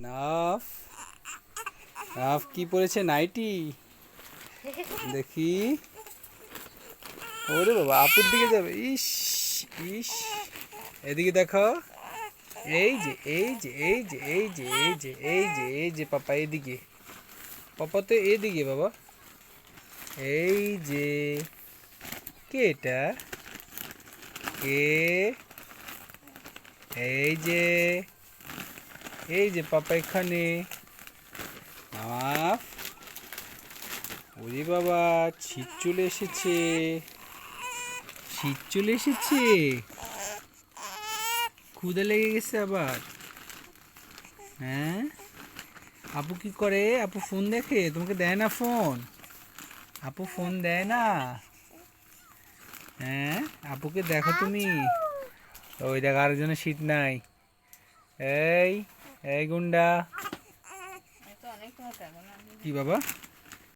নাফ নাফ কি পরেছে? নাইটি। দেখি। ওরে বাবা, আপুর দিকে যাবে। ইস ইস, এদিকে দেখো। এই যে এই যে এই যে এই যে এই যে এই যে এই যে পাপা এদিকে। পাপা তো এদিকে বাবা। এই যে, কে এটা? কে? এই যে এই যে পাপা এখানে। মাফ। ওরে বাবা, শীত চলে এসেছে। শীত চলে এসেছে। ক্ষুদা লেগে গেছে আবার। হ্যাঁ, আপু কি করে? আপু ফোন দেখে? তোমাকে দেয় না ফোন? আপু ফোন দেয় না? হ্যাঁ, আপুকে দেখো তুমি। ওই দেখ, আরেকজনের শীত নাই। এই এই গুন্ডা। কি বাবা?